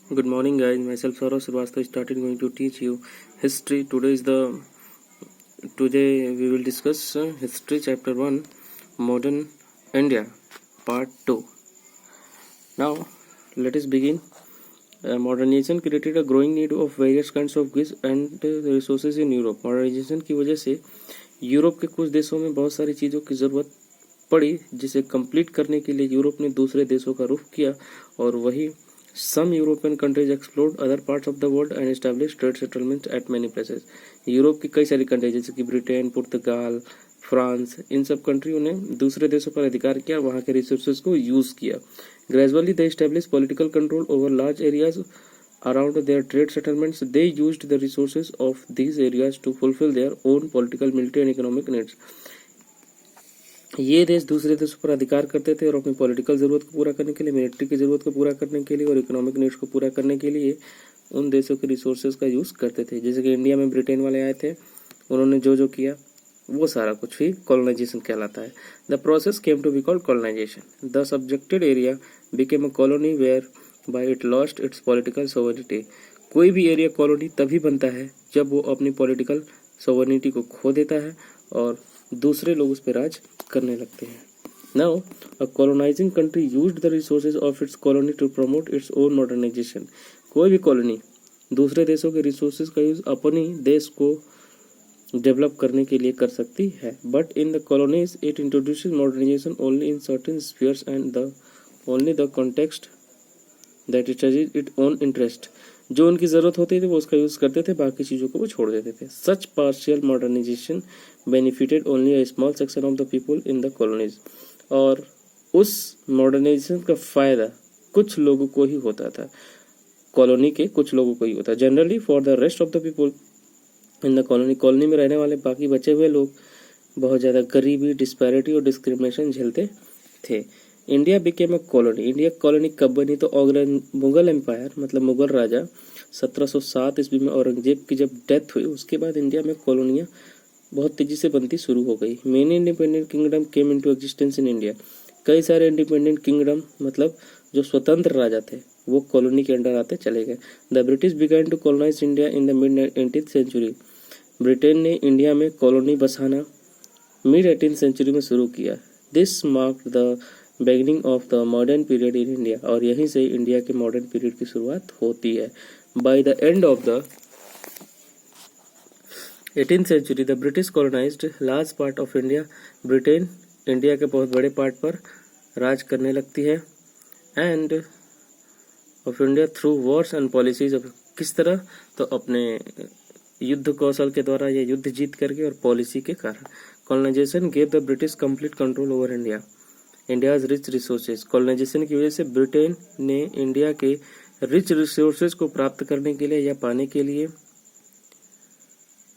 Good morning, guys. Myself Saurav Srivastava started going to teach you history. Today we will discuss history chapter 1, modern India, part 2. Now let us begin. Modernization created a growing need of various kinds of goods and resources in Europe. Modernization की वजह से Europe के कुछ देशों में बहुत सारी चीज़ों की ज़रूरत पड़ी, जिसे कंप्लीट करने के लिए यूरोप ने दूसरे देशों का रुख किया और वही Some European countries explored other parts of the world and established trade settlements at many places. Europe की कई सारी कंट्री जैसे कि ब्रिटेन, पुर्तगाल, फ्रांस, इन सब कंट्रियों ने दूसरे देशों पर अधिकार किया, वहाँ के रिसोर्सेज को यूज किया. Gradually they established political control over large areas around their trade settlements. They used the resources of these areas to fulfill their own political, military and economic needs. ये देश दूसरे देशों पर अधिकार करते थे और अपनी पॉलिटिकल ज़रूरत को पूरा करने के लिए, मिलिट्री की ज़रूरत को पूरा करने के लिए और इकोनॉमिक नीड्स को पूरा करने के लिए उन देशों के रिसोर्सेज का यूज़ करते थे. जैसे कि इंडिया में ब्रिटेन वाले आए थे, उन्होंने जो किया वो सारा कुछ भी कॉलोनाइजेशन कहलाता है. The process came to be called colonization. The subjected area became a colony whereby it lost its political sovereignty. कोई भी एरिया कॉलोनी तभी बनता है जब वो अपनी पॉलिटिकल सोवरिटी को खो देता है और दूसरे लोग उस पर राज करने लगते हैं. Now a colonising country used the resources of its colony to promote its own modernisation. कोई भी कॉलोनी दूसरे देशों के रिसोर्सेज का यूज अपनी देश को डेवलप करने के लिए कर सकती है. But in the colonies it introduces modernisation only in certain spheres and the only the context that it has it own interest. जो उनकी ज़रूरत होती थी वो उसका यूज़ करते थे, बाकी चीज़ों को वो छोड़ देते थे. Such partial modernization benefited only a small section of the people in the colonies. और उस मॉडर्नाइजेशन का फ़ायदा कुछ लोगों को ही होता था, कॉलोनी के कुछ लोगों को ही होता. Generally for the rest of the people in the colony, colony में रहने वाले बाकी बचे हुए लोग बहुत ज़्यादा गरीबी, डिस्पैरिटी और डिस्क्रिमिनेशन झेलते थे. India became a colony. India colony कब बनी? तो मुगल एम्पायर मतलब मुगल राजा 1707 ईस्वी में औरंगजेब की जब डेथ हुई उसके बाद इंडिया में कॉलोनियाँ बहुत तेज़ी से बनती शुरू हो गई. Many independent kingdom came into existence in India. कई सारे इंडिपेंडेंट किंगडम मतलब जो स्वतंत्र राजा थे वो कॉलोनी के अंडर आते चले गए. The British began to colonise India in the mid 18th century. Britain ने इंडिया में कॉलोनी बसाना मिड 18th सेंचुरी में शुरू किया. This marked the beginning of the modern period in India. और यहीं से इंडिया के मॉडर्न पीरियड की शुरुआत होती है. By the end of the 18th century the British colonised large part of India. Britain India के बहुत बड़े पार्ट पर राज करने लगती है. End of India through wars and policies. किस तरह? तो अपने युद्ध कौशल के द्वारा या युद्ध जीत करके और पॉलिसी के कारण. Colonisation gave the British complete control over India. India's rich resources. Colonisation की वजह से ब्रिटेन ने इंडिया के रिच रिसोर्सेज को प्राप्त करने के लिए या पाने के लिए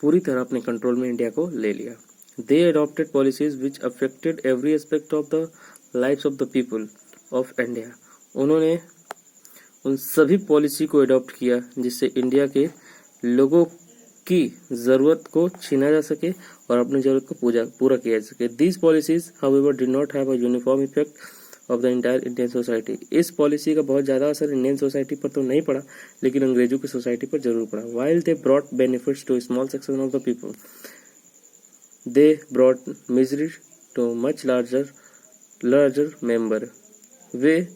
पूरी तरह अपने कंट्रोल में इंडिया को ले लिया. They adopted policies which affected every aspect of the lifes of the people of India. उन्होंने उन सभी पॉलिसी को अडॉप्ट किया जिससे इंडिया के लोगों की ज़रूरत को छीना जा सके और अपनी ज़रूरत को पूरा किया जा सके. These policies however did not have a uniform effect of the entire Indian society. इस पॉलिसी का बहुत ज़्यादा असर इंडियन सोसाइटी पर तो नहीं पड़ा लेकिन अंग्रेजों की सोसाइटी पर जरूर पड़ा. While they brought benefits to small section of the people, they brought misery to much larger member. वे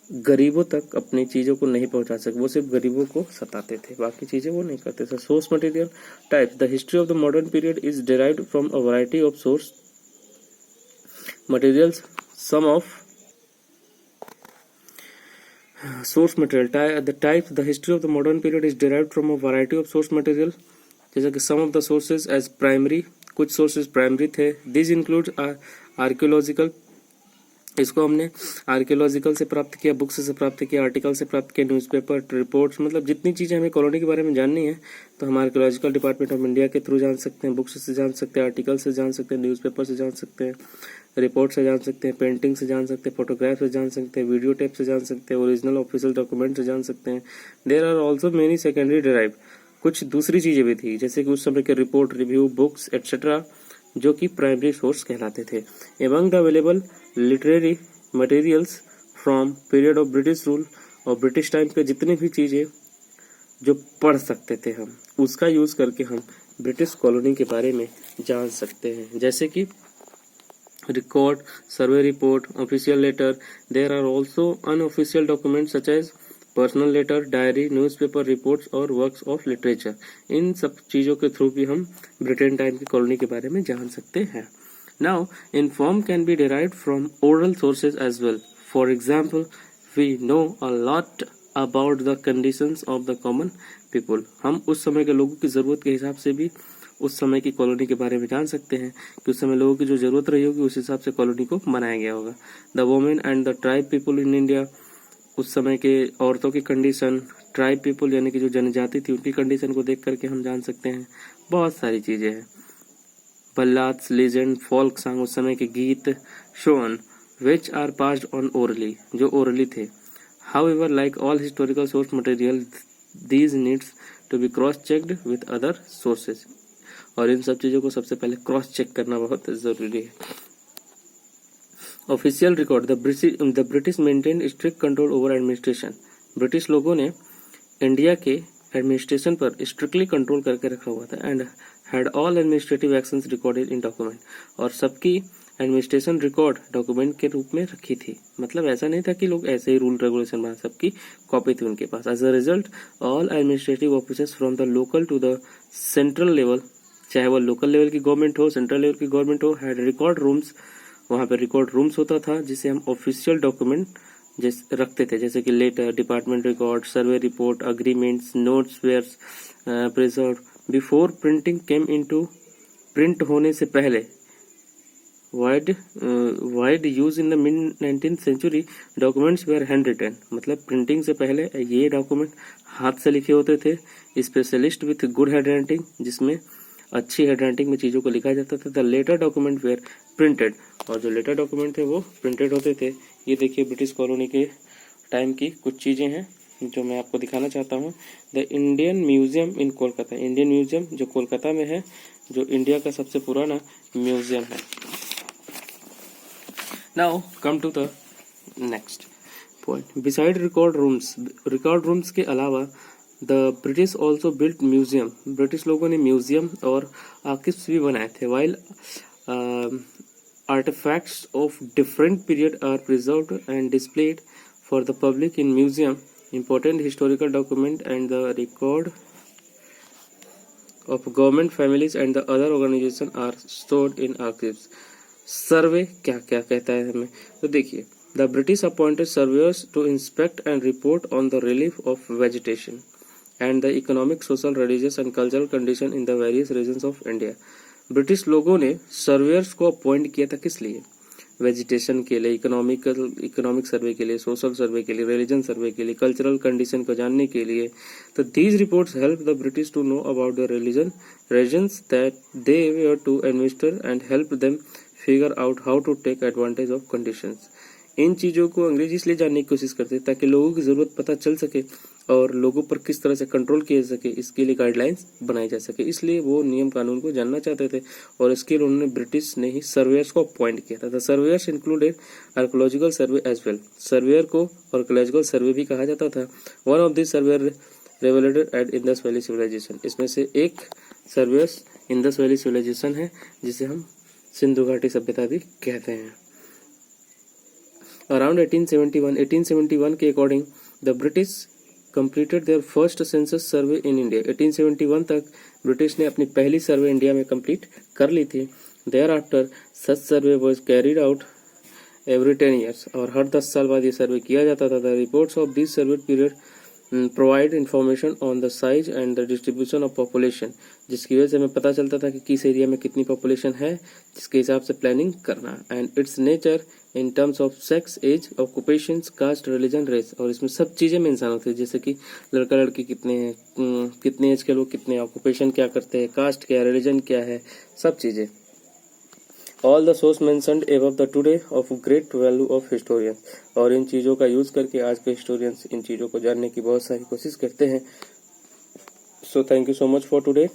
गरीबों तक अपनी चीज़ों को नहीं पहुंचा सके, वो सिर्फ गरीबों को सताते थे, बाकी चीज़ें वो नहीं करते थे. Source material types. The history of the modern period is derived from a variety of source materials. Some of source material the types. The history of the modern period is derived from a variety of source material. जैसे कि some of the sources as primary, कुछ sources primary थे. This include archaeological. इसको हमने archaeological से प्राप्त किया, books से प्राप्त किया, आर्टिकल से प्राप्त किया, न्यूज़पेपर, रिपोर्ट्स, मतलब जितनी चीज़ें हमें कॉलोनी के बारे में जाननी है तो हम आर्कियोलॉजिकल डिपार्टमेंट ऑफ इंडिया के थ्रू जान सकते हैं, बुक्स से जान सकते हैं, आर्टिकल से जान सकते हैं, न्यूज़पेपर से जान सकते हैं, रिपोर्ट से जान सकते हैं, पेंटिंग से जान सकते हैं, फोटोग्राफ से जान सकते हैं, वीडियो टेप से जान सकते हैं, ओरिजिनल ऑफिशियल डॉक्यूमेंट से जान सकते हैं. There are also many secondary derive. कुछ दूसरी चीज़ें भी थी जैसे कि उस समय के रिपोर्ट, रिव्यू, बुक्स एट्सेट्रा जो कि प्राइमरी सोर्स कहलाते थे. Among the available literary materials from period of British rule और ब्रिटिश टाइम पे जितनी भी चीज़ें जो पढ़ सकते थे हम, उसका यूज़ करके हम ब्रिटिश कॉलोनी के बारे में जान सकते हैं। जैसे कि record, survey report, official letter, there are also unofficial document such as personal letter, diary, newspaper reports और वर्क्स ऑफ लिटरेचर। इन सब चीज़ों के थ्रू भी हम ब्रिटेन टाइम की कॉलोनी के बारे में जान सकते हैं। Now inform can be derived from oral sources as well. For example, we know a lot about the conditions of the common people. हम उस समय के लोगों की ज़रूरत के हिसाब से भी उस समय की कॉलोनी के बारे में जान सकते हैं कि उस समय लोगों की जो ज़रूरत रही होगी उस हिसाब से कॉलोनी को बनाया गया होगा। The women and the tribe people in India, उस समय के औरतों की कंडीशन, ट्राइब पीपल यानी कि जो जनजाति थी उनकी कंडीशन को देख करके हम जान सकते हैं। बहुत सारी चीज़ें हैं। बल्लाड्स, लेजेंड, फोल्क सॉन्ग, उस समय के गीत, shown which are passed on orally, जो ओरली थे। However, like all historical source material, these needs to be cross-checked with other sources. और इन सब चीज़ों को सबसे पहले क्रॉस चेक करना बहुत ज़रूरी है। Official record, the British maintain strict control over administration. British लोगों ने इंडिया के एडमिनिस्ट्रेशन पर स्ट्रिक्टली कंट्रोल करके रखा हुआ था and had all administrative actions recorded in document. और सबकी एडमिनिस्ट्रेशन रिकॉर्ड डॉक्यूमेंट के रूप में रखी थी। मतलब ऐसा नहीं था कि लोग ऐसे ही रूल रेगुलेशन बना, सबकी कॉपी थी उनके पास। As a result, all administrative officers from the local to the central level, चाहे वो लोकल लेवल की गवर्नमेंट हो, सेंट्रल लेवल की गवर्नमेंट हो, हैड रिकॉर्ड रूम्स। वहाँ पे रिकॉर्ड रूम्स होता था जिसे हम ऑफिशियल डॉक्यूमेंट जैसे रखते थे, जैसे कि letter, department record, survey report, agreements, notes were preserve before printing came into. प्रिंट होने से पहले wide use in the mid 19th century, documents were hand written. मतलब प्रिंटिंग से पहले ये डॉक्यूमेंट हाथ से लिखे होते थे। Specialist with good hand writing, जिसमें अच्छी हैंड राइटिंग में चीज़ों को लिखा जाता था। The letter document were printed, और जो लेटर डॉक्यूमेंट थे वो प्रिंटेड होते थे। ये देखिए ब्रिटिश कॉलोनी के टाइम की कुछ चीज़ें हैं जो मैं आपको दिखाना चाहता हूँ। The Indian museum in Kolkata, Indian museum जो कोलकाता में है, जो इंडिया का सबसे पुराना म्यूजियम है। Now come to the next point. Beside record rooms के अलावा the British also built museum. British लोगों ने म्यूजियम और आर्किव्स भी बनाए थे। While artifacts of different period are preserved and displayed for the public in museum, important historical document and the record of government, families and the other organization are stored in archives. सर्वे क्या क्या कहता है हमें, तो देखिए, the British appointed surveyors to inspect and report on the relief of vegetation and the economic, social, religious and cultural condition in the various regions of India. British लोगों ने surveyor's को अपॉइंट किया था किस लिए? वेजिटेशन के लिए, economic survey के लिए, सोशल सर्वे के लिए, रिलीजन सर्वे के लिए, कल्चरल कंडीशन को जानने के लिए। तो these reports help the British to know about the reasons that they were to administer and help them figure out how to take advantage of conditions. इन चीज़ों को अंग्रेज इसलिए जानने की कोशिश करते ताकि लोगों की ज़रूरत पता चल सके और लोगों पर किस तरह से कंट्रोल किया जा सके, इसके लिए गाइडलाइंस बनाई जा सके। इसलिए वो नियम कानून को जानना चाहते थे और इसके लिए उन्होंने ब्रिटिश ने ही सर्वेयर्स को अपॉइंट किया था। The surveyors included archaeological survey as well. Surveyor को आर्कोलॉजिकल सर्वे भी कहा जाता था। One of this surveyor revealed at Indus Valley Civilization. इसमें से एक सर्वेयर्स इंडस वैली सिविलाइजेशन है, जिसे हम सिंधु घाटी सभ्यता भी कहते हैं। अराउंड 1871 के according the British completed there first census survey in India. 1871 तक ब्रिटिश ने अपनी पहली सर्वे इंडिया में कंप्लीट कर ली थी। Thereafter such survey was carried out every 10 years, और हर 10 साल बाद ये सर्वे किया जाता था। The reports of this survey period provide information on the size and the distribution of population, जिसकी वजह से हमें पता चलता था कि किस एरिया में कितनी पॉपुलेशन है, जिसके हिसाब से प्लानिंग करना। And its nature in terms of sex, age, occupations, caste, religion, race, और इसमें सब चीज़ें मेंशन होती है, जैसे कि लड़का लड़की कितने हैं, कितने एज के लोग कितने, ऑक्यूपेशन क्या करते हैं, कास्ट क्या है, रिलीजन क्या है, सब चीज़ें। All the source mentioned above the today of great value of historians, और इन चीज़ों का यूज़ करके आज के हिस्टोरियंस इन चीज़ों को जानने की बहुत सारी कोशिश करते हैं। So thank you so much for today.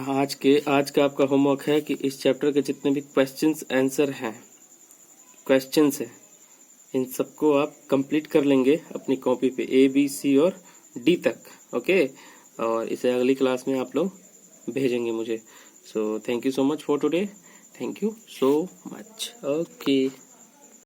आज का आपका होमवर्क है कि इस चैप्टर के जितने भी क्वेश्चंस आंसर हैं, क्वेश्चंस है, इन सबको आप कंप्लीट कर लेंगे अपनी कॉपी पे, ए बी सी और डी तक। ओके, और इसे अगली क्लास में आप लोग भेजेंगे मुझे। So thank you so much for today, thank you so much. Okay.